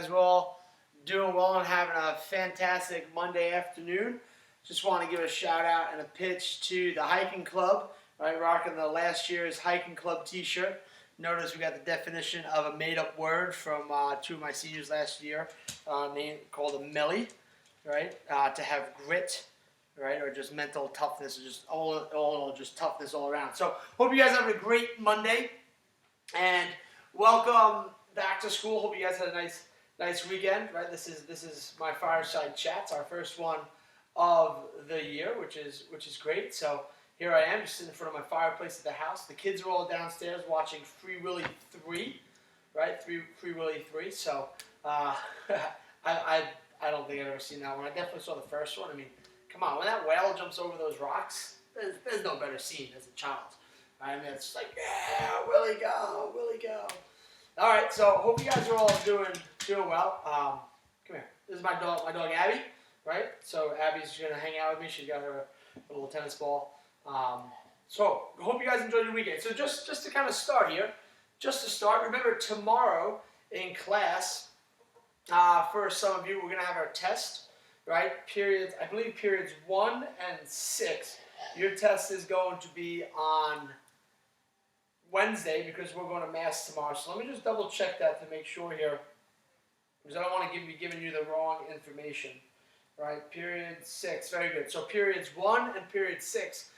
guys were all doing well and having a fantastic Monday afternoon. Just want to give a shout out and a pitch to the hiking club, right? Rocking the last year's hiking club t-shirt. Notice we got the definition of a made-up word from two of my seniors last year, called a melly, right? To have grit, right, or just mental toughness, or just all just toughness all around. So hope you guys have a great Monday, and welcome back to school. Hope you guys had a nice weekend, right? This is my Fireside Chats, our first one of the year, which is great. So here I am, just sitting in front of my fireplace at the house. The kids are all downstairs watching Free Willy 3, right? Free Willy 3. So I don't think I've ever seen that one. I definitely saw the first one. I mean, come on, when that whale jumps over those rocks, there's no better scene as a child. I mean, it's like, yeah, Willie go, Willie go. All right, so hope you guys are all doing well. Come here. This is my dog Abby, right? So Abby's gonna hang out with me. She's got her little tennis ball. So hope you guys enjoyed your weekend. So just to kind of start here, remember tomorrow in class, for some of you, we're gonna have our test, right? I believe periods 1 and 6. Your test is going to be on Wednesday because we're going to mass tomorrow. So let me just double check that to make sure here, because I don't want to be giving you the wrong information. Right, period 6, very good. So periods 1 and period 6,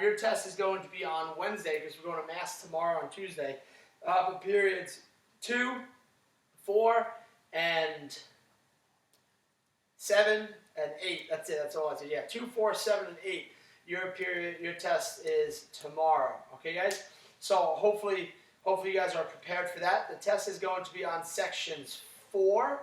your test is going to be on Wednesday because we're going to mass tomorrow on Tuesday. But periods 2, 4, and 7 and 8. That's it. That's all I said. Yeah, 2, 4, 7, and 8. Your test is tomorrow. Okay, guys. So hopefully you guys are prepared for that. The test is going to be on sections 4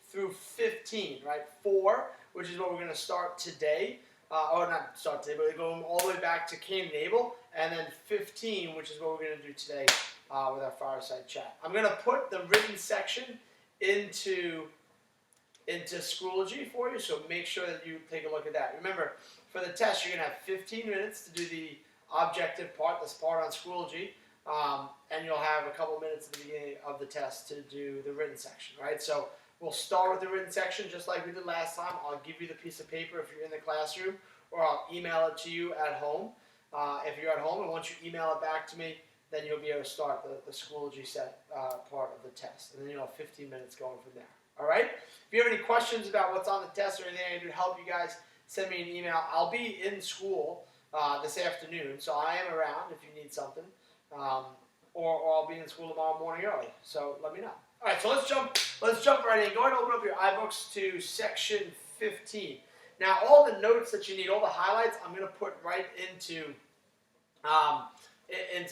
through 15. Right, 4, which is what we're going to start today. Or not start today, but we're going all the way back to Cain and Abel, and then 15, which is what we're going to do today with our Fireside Chat. I'm going to put the written section into Schoology for you, so make sure that you take a look at that. Remember, for the test, you're going to have 15 minutes to do the objective part, this part on Schoology, and you'll have a couple minutes at the beginning of the test to do the written section, right? So we'll start with the written section just like we did last time. I'll give you the piece of paper if you're in the classroom, or I'll email it to you at home if you're at home. And once you email it back to me, then you'll be able to start the Schoology set part of the test. And then you'll have 15 minutes going from there. All right? If you have any questions about what's on the test or anything I can do to help you guys, send me an email. I'll be in school this afternoon, so I am around if you need something. Or I'll be in school tomorrow morning early. So let me know. All right, so let's jump right in. Go ahead and open up your iBooks to section 15. Now, all the notes that you need, all the highlights, I'm going to put right into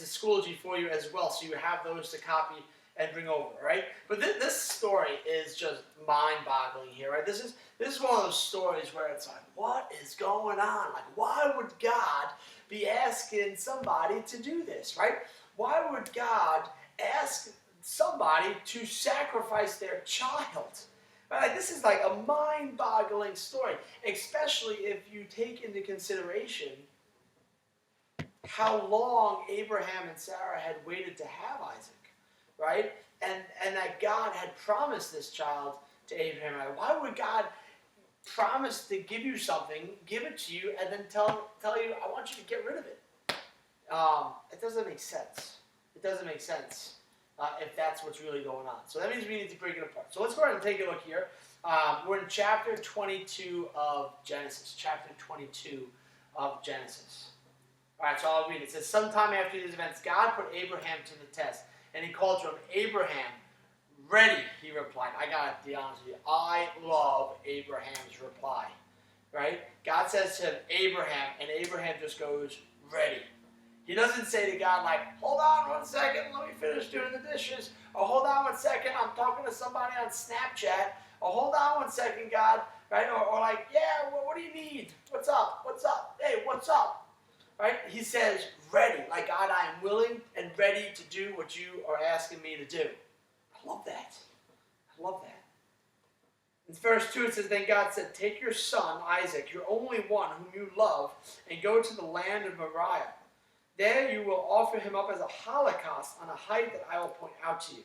Schoology for you as well, so you have those to copy and bring over, right? But this story is just mind-boggling here, right? This is one of those stories where it's like, what is going on? Like, why would God be asking somebody to do this, right? Why would God ask somebody to sacrifice their child? Right? Like, this is like a mind-boggling story, especially if you take into consideration how long Abraham and Sarah had waited to have Isaac, right? And that God had promised this child to Abraham. Right? Why would God promise to give you something, give it to you, and then tell you, I want you to get rid of it? It doesn't make sense. It doesn't make sense if that's what's really going on. So that means we need to break it apart. So let's go ahead and take a look here. We're in chapter 22 of Genesis. Chapter 22 of Genesis. All right, so I'll read it. It says, sometime after these events, God put Abraham to the test, and he called to him, Abraham. Ready, he replied. I got to be honest with you. I love Abraham's reply, right? God says to him, Abraham, and Abraham just goes, ready. He doesn't say to God, like, hold on 1 second, let me finish doing the dishes. Or hold on 1 second, I'm talking to somebody on Snapchat. Or hold on 1 second, God, right? Or like, yeah, what do you need? What's up? What's up? Hey, what's up? Right? He says, ready. Like, God, I am willing and ready to do what you are asking me to do. I love that. I love that. In verse 2, it says, then God said, take your son, Isaac, your only one whom you love, and go to the land of Moriah. There you will offer him up as a holocaust on a height that I will point out to you.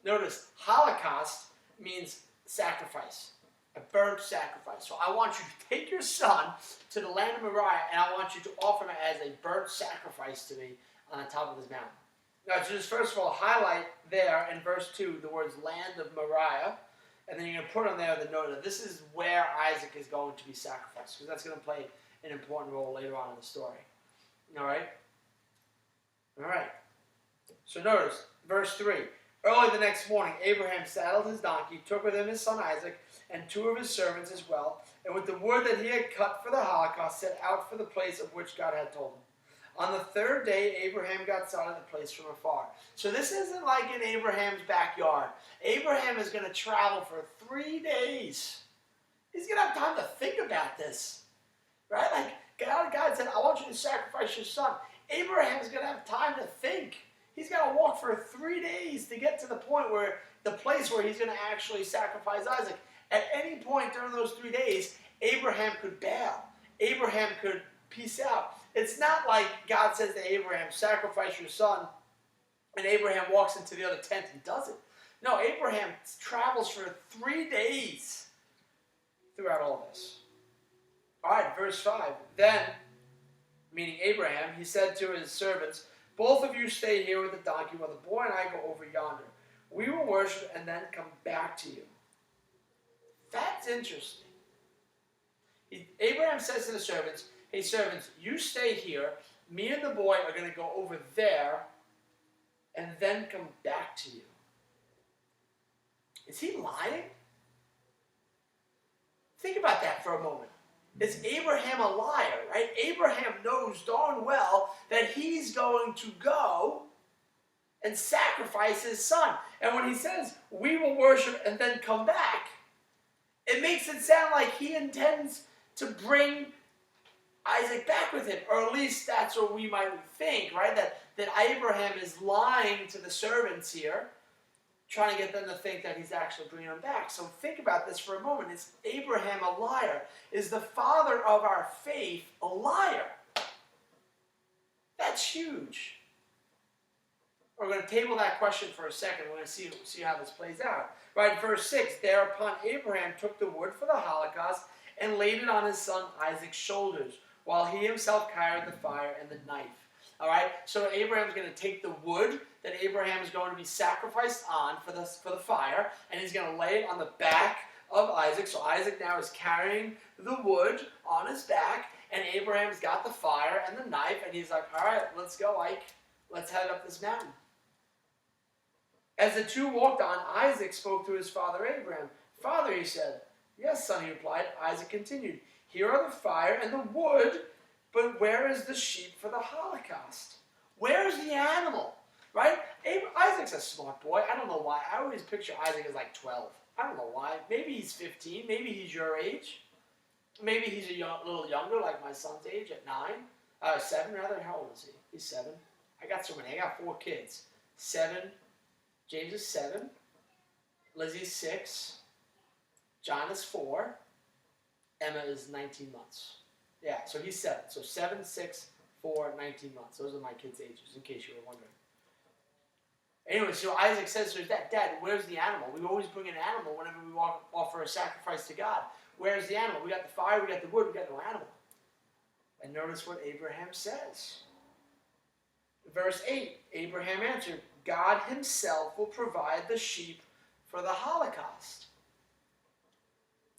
Notice, holocaust means sacrifice, a burnt sacrifice. So I want you to take your son to the land of Moriah, and I want you to offer him as a burnt sacrifice to me on the top of this mountain. Now, to just first of all highlight there in verse 2 the words land of Moriah, and then you're going to put on there the note that this is where Isaac is going to be sacrificed, because that's going to play an important role later on in the story. All right? All right. So notice, verse 3. Early the next morning, Abraham saddled his donkey, took with him his son Isaac, and 2 of his servants as well, and with the wood that he had cut for the holocaust, set out for the place of which God had told him. On the 3rd day, Abraham got sight of the place from afar. So this isn't like in Abraham's backyard. Abraham is going to travel for 3 days. He's going to have time to think about this. Right? Like God said, I want you to sacrifice your son. Abraham is going to have time to think. He's got to walk for 3 days to get to the point where the place where he's going to actually sacrifice Isaac. At any point during those 3 days, Abraham could bail. Abraham could peace out. It's not like God says to Abraham, sacrifice your son, and Abraham walks into the other tent and does it. No, Abraham travels for 3 days throughout all this. All right, verse 5. Then, meaning Abraham, he said to his servants, both of you stay here with the donkey while the boy and I go over yonder. We will worship and then come back to you. That's interesting. Abraham says to the servants, hey servants, you stay here. Me and the boy are going to go over there and then come back to you. Is he lying? Think about that for a moment. Is Abraham a liar, right? Abraham knows darn well that he's going to go and sacrifice his son. And when he says, we will worship and then come back, it makes it sound like he intends to bring Isaac back with him. Or at least that's what we might think, right? That Abraham is lying to the servants here, trying to get them to think that he's actually bringing them back. So think about this for a moment. Is Abraham a liar? Is the father of our faith a liar? That's huge. We're going to table that question for a second. We're going to see how this plays out. Right, verse 6, thereupon Abraham took the wood for the holocaust and laid it on his son Isaac's shoulders, while he himself carried the fire and the knife. All right, so Abraham's going to take the wood that Abraham is going to be sacrificed on for the fire, and he's going to lay it on the back of Isaac. So Isaac now is carrying the wood on his back, and Abraham's got the fire and the knife, and he's like, all right, let's go, Ike. Let's head up this mountain. As the two walked on, Isaac spoke to his father Abraham. Father, he said. Yes, son, he replied. Isaac continued. Here are the fire and the wood, but where is the sheep for the holocaust? Where is the animal? Right? Isaac's a smart boy. I don't know why. I always picture Isaac as like 12. I don't know why. Maybe he's 15. Maybe he's your age. Maybe he's a little younger, like my son's age at 7 rather. How old is he? He's 7. I got so many. I got 4 kids. 7. James is 7. Lizzie's 6. John is 4. Emma is 19 months. Yeah, so he's 7. So 7, 6, 4, 19 months. Those are my kids' ages, in case you were wondering. Anyway, so Isaac says to his dad, Dad, where's the animal? We always bring an animal whenever we offer a sacrifice to God. Where's the animal? We got the fire, we got the wood, we got no animal. And notice what Abraham says. Verse 8, Abraham answered, God himself will provide the sheep for the holocaust.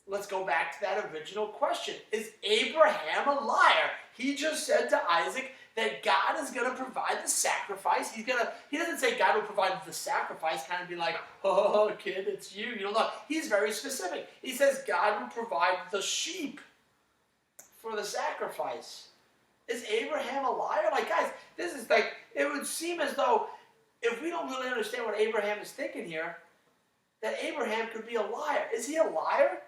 Let's go back to that original question. Is Abraham a liar? He just said to Isaac that God is going to provide the sacrifice. He doesn't say God will provide the sacrifice, kind of be like, oh, kid, it's you. You don't know. He's very specific. He says God will provide the sheep for the sacrifice. Is Abraham a liar? Like, guys, this is like, it would seem as though if we don't really understand what Abraham is thinking here, that Abraham could be a liar. Is he a liar?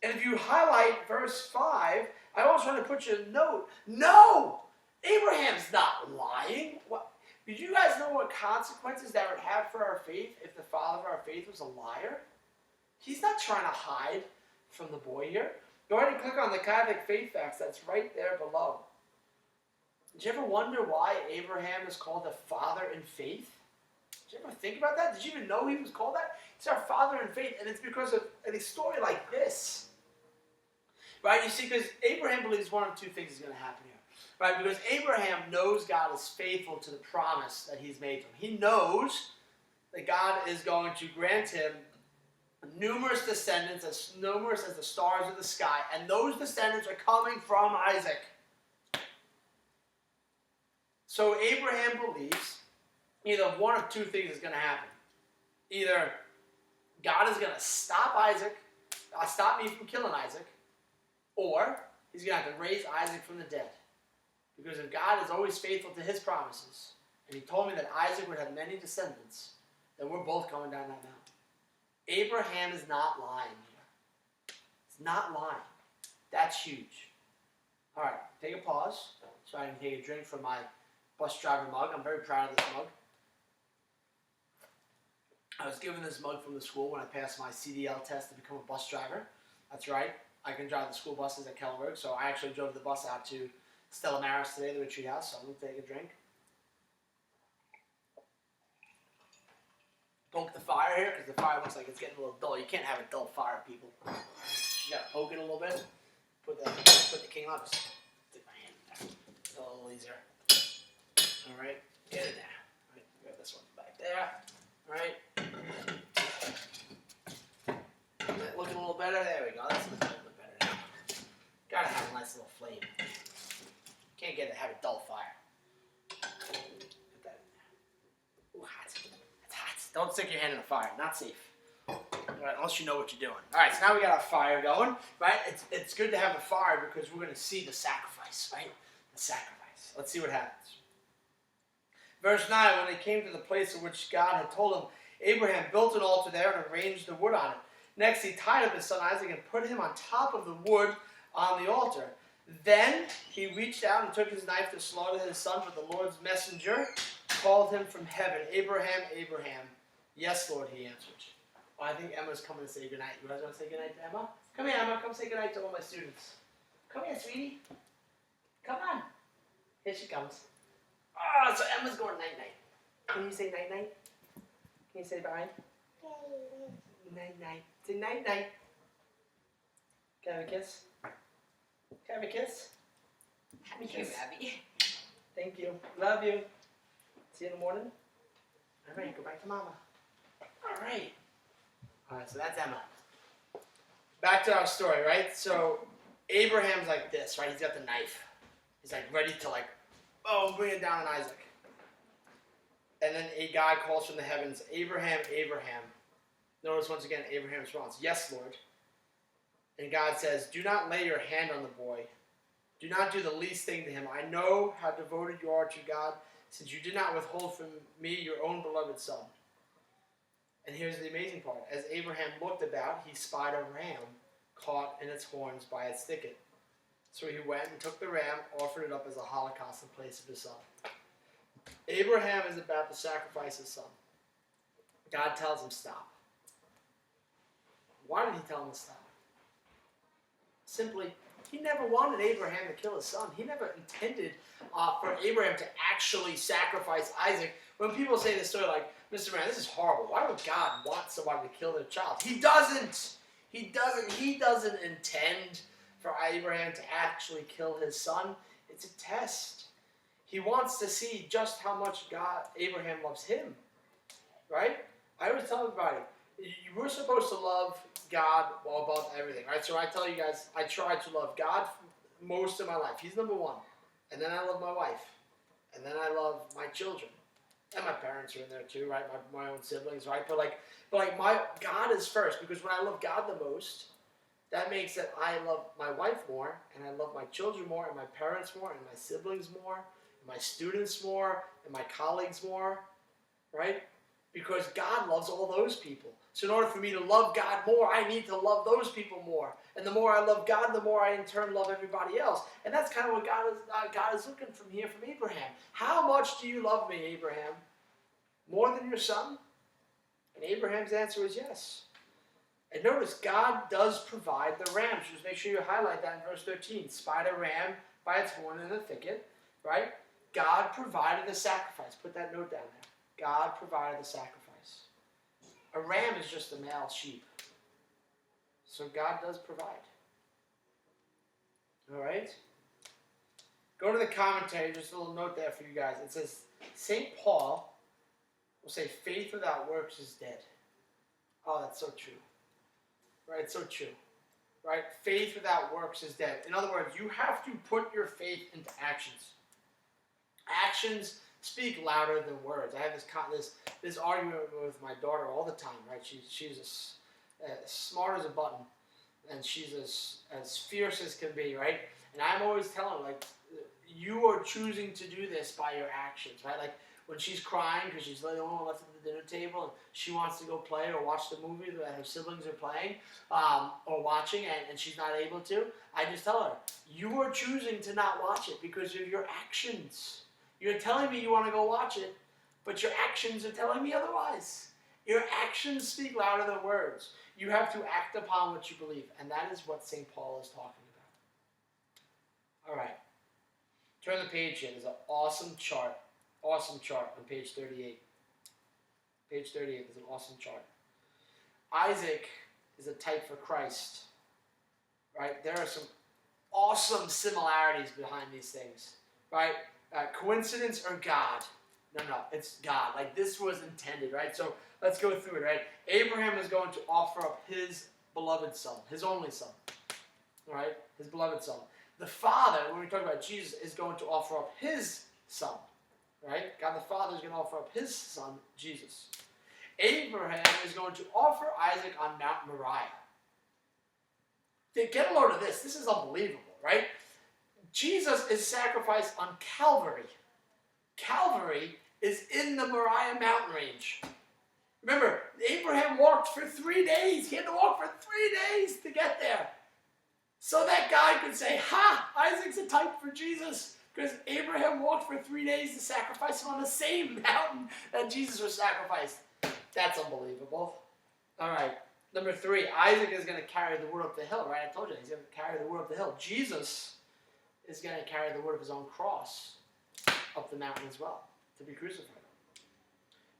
And if you highlight verse 5, I also want to put you a note. No! Abraham's not lying. What? Did you guys know what consequences that would have for our faith if the father of our faith was a liar? He's not trying to hide from the boy here. Go ahead and click on the Catholic Faith Facts. That's right there below. Did you ever wonder why Abraham is called the father in faith? Did you ever think about that? Did you even know he was called that? He's our father in faith, and it's because of a story like this. Right? You see, because Abraham believes one of two things is going to happen here. Right? Because Abraham knows God is faithful to the promise that he's made to him. He knows that God is going to grant him numerous descendants, as numerous as the stars of the sky, and those descendants are coming from Isaac. So Abraham believes either one of two things is going to happen. Either God is going to stop me from killing Isaac, or he's going to have to raise Isaac from the dead. Because if God is always faithful to his promises, and he told me that Isaac would have many descendants, then we're both coming down that mountain. Abraham is not lying here. It's not lying. That's huge. All right, take a pause so I can take a drink from my bus driver mug. I'm very proud of this mug. I was given this mug from the school when I passed my CDL test to become a bus driver. That's right. I can drive the school buses at Kellenberg, so I actually drove the bus out to Stella Maris today, the retreat house, so I'm going to take a drink. Poke the fire here, because the fire looks like it's getting a little dull. You can't have a dull fire, people. You got to poke it a little bit. Put the king on. Just stick my hand in there. It's a little easier. All right, get in there. All right, grab this one back there. All right. Looking a little better. There we go. That's looking a little bit better now. Gotta have a nice little flame. Can't have a dull fire. Put that in there. Ooh, hot. It's hot. Don't stick your hand in the fire. Not safe. All right, unless you know what you're doing. All right, so now we got our fire going. Right? It's good to have the fire because we're going to see the sacrifice. Right? The sacrifice. Let's see what happens. Verse 9, when they came to the place in which God had told him, Abraham built an altar there and arranged the wood on it. Next, he tied up his son Isaac and put him on top of the wood on the altar. Then he reached out and took his knife to slaughter his son, but the Lord's messenger called him from heaven, Abraham, Abraham. Yes, Lord, he answered. Well, I think Emma's coming to say goodnight. You guys want to say goodnight to Emma? Come here, Emma. Come say goodnight to all my students. Come here, sweetie. Come on. Here she comes. Oh, so Emma's going night-night. Can you say night-night? Can you say bye? Night-night. Say night-night. Can I have a kiss? Can I have a kiss? Thank you, Abby. Thank you. Love you. See you in the morning. All right, go back to Mama. All right. All right, so that's Emma. Back to our story, right? So Abraham's like this, right? He's got the knife. He's like ready to bring it down on Isaac. And then a guy calls from the heavens, Abraham, Abraham. Notice once again Abraham's response, yes, Lord. And God says, do not lay your hand on the boy. Do not do the least thing to him. I know how devoted you are to God, since you did not withhold from me your own beloved son. And here's the amazing part. As Abraham looked about, he spied a ram caught in its horns by its thicket. So he went and took the ram, offered it up as a holocaust in place of his son. Abraham is about to sacrifice his son. God tells him stop. Why did he tell him to stop? Simply, he never wanted Abraham to kill his son. He never intended for Abraham to actually sacrifice Isaac. When people say this story like, Mr. Man, this is horrible. Why would God want somebody to kill their child? He doesn't. He doesn't intend for Abraham to actually kill his son. It's a test. He wants to see just how much Abraham loves him. Right? I always tell everybody, we're supposed to love God above everything, right? So I tell you guys, I try to love God most of my life. He's number one. And then I love my wife. And then I love my children. And my parents are in there too, right? My own siblings, right? But my God is first, because when I love God the most, that makes that I love my wife more, and I love my children more, and my parents more, and my siblings more, and my students more, and my colleagues more, right? Because God loves all those people. So in order for me to love God more, I need to love those people more. And the more I love God, the more I in turn love everybody else. And that's kind of what God is looking from here from Abraham. How much do you love me, Abraham? More than your son? And Abraham's answer is yes. And notice, God does provide the ram. So just make sure you highlight that in verse 13. Spied a ram by its horn in the thicket, right? God provided the sacrifice. Put that note down there. God provided the sacrifice. A ram is just a male sheep. So God does provide. All right? Go to the commentary, just a little note there for you guys. It says, St. Paul will say, faith without works is dead. Oh, that's so true. Right? So true. Right? Faith without works is dead. In other words, you have to put your faith into actions. Actions speak louder than words. I have this argument with my daughter all the time, right? She's as smart as a button, and she's as fierce as can be, right? And I'm always telling her, like, you are choosing to do this by your actions, right? Like, when she's crying because she's the only one left at the dinner table and she wants to go play or watch the movie that her siblings are playing or watching and she's not able to, I just tell her, you are choosing to not watch it because of your actions. You're telling me you want to go watch it, but your actions are telling me otherwise. Your actions speak louder than words. You have to act upon what you believe, and that is what St. Paul is talking about. All right. Turn the page here. There's an awesome chart on page 38. Page 38 is an awesome chart. Isaac is a type for Christ, right? There are some awesome similarities behind these things, right? Coincidence or God? No, it's God. Like, this was intended, right? So let's go through it, right? Abraham is going to offer up his beloved son, his only son, right? His beloved son. The Father, when we talk about Jesus, is going to offer up his son, right? God the Father is going to offer up his son, Jesus. Abraham is going to offer Isaac on Mount Moriah. Get a load of this. This is unbelievable, right? Jesus is sacrificed on Calvary. Calvary is in the Moriah mountain range. Remember, Abraham walked for 3 days. He had to walk for 3 days to get there. So that God could say, ha, Isaac's a type for Jesus. Because Abraham walked for 3 days to sacrifice him on the same mountain that Jesus was sacrificed. That's unbelievable. All right. Number 3, Isaac is going to carry the wood up the hill, right? I told you, he's going to carry the wood up the hill. Jesus is going to carry the wood of his own cross up the mountain as well to be crucified.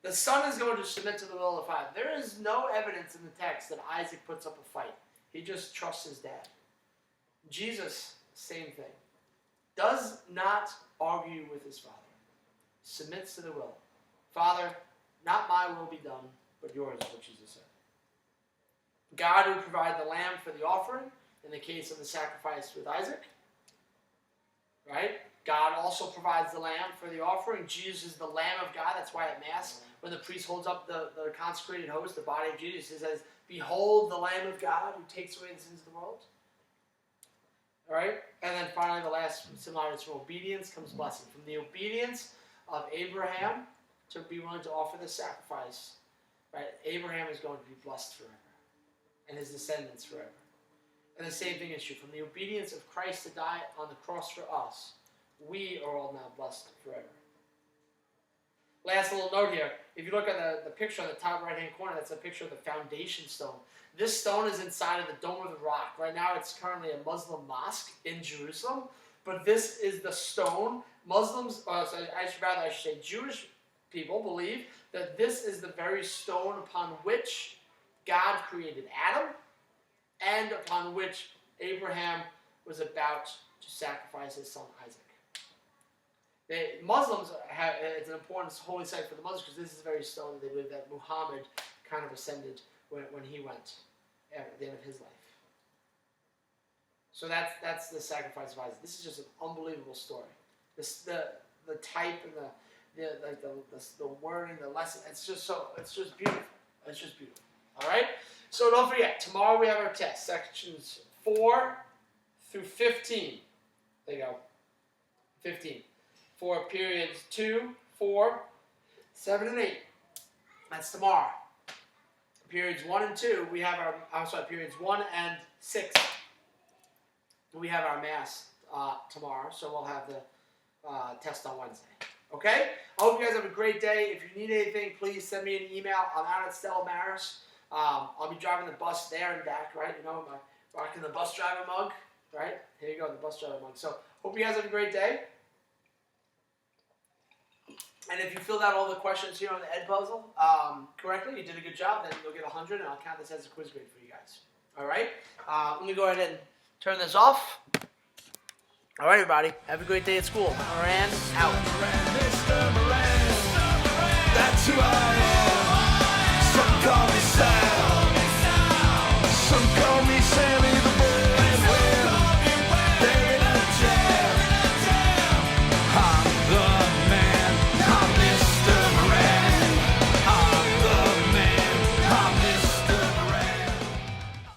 The son is going to submit to the will of the Father. There is no evidence in the text that Isaac puts up a fight. He just trusts his dad. Jesus, same thing. Does not argue with his Father. Submits to the will. Father, not my will be done, but yours, is what Jesus said. God would provide the lamb for the offering in the case of the sacrifice with Isaac. Right? God also provides the lamb for the offering. Jesus is the Lamb of God. That's why at Mass, when the priest holds up the consecrated host, the body of Jesus, it says, behold the Lamb of God who takes away the sins of the world. All right? And then finally, the last similarity is from obedience comes blessing. From the obedience of Abraham to be willing to offer the sacrifice, right? Abraham is going to be blessed forever, and his descendants forever. And the same thing is true. From the obedience of Christ to die on the cross for us, we are all now blessed forever. Last little note here. If you look at the picture on the top right-hand corner, that's a picture of the foundation stone. This stone is inside of the Dome of the Rock. Right now it's currently a Muslim mosque in Jerusalem, but this is the stone. Muslims, I should say Jewish people believe that this is the very stone upon which God created Adam and upon which Abraham was about to sacrifice his son Isaac. Muslims it's an important holy site for the Muslims because this is the very stone that they believe that Muhammad kind of ascended when he went at the end of his life. So that's the sacrifice of Isaac. This is just an unbelievable story. The type and the wording, the lesson. It's just beautiful. It's just beautiful. All right. So don't forget, tomorrow we have our test, sections 4 through 15. There you go. 15. For periods 2, 4, 7, and 8. That's tomorrow. Periods 1 and 2, we have periods 1 and 6. We have our Mass tomorrow, so we'll have the test on Wednesday. Okay? I hope you guys have a great day. If you need anything, please send me an email. I'm out at Stella Maris. I'll be driving the bus there and back, right? You know, rocking the bus driver mug, right? Here you go, the bus driver mug. So, hope you guys have a great day. And if you filled out all the questions here on the Ed puzzle correctly, you did a good job, then you'll get 100, and I'll count this as a quiz grade for you guys. All right? Let me go ahead and turn this off. All right, everybody. Have a great day at school. Moran out. That's who I am.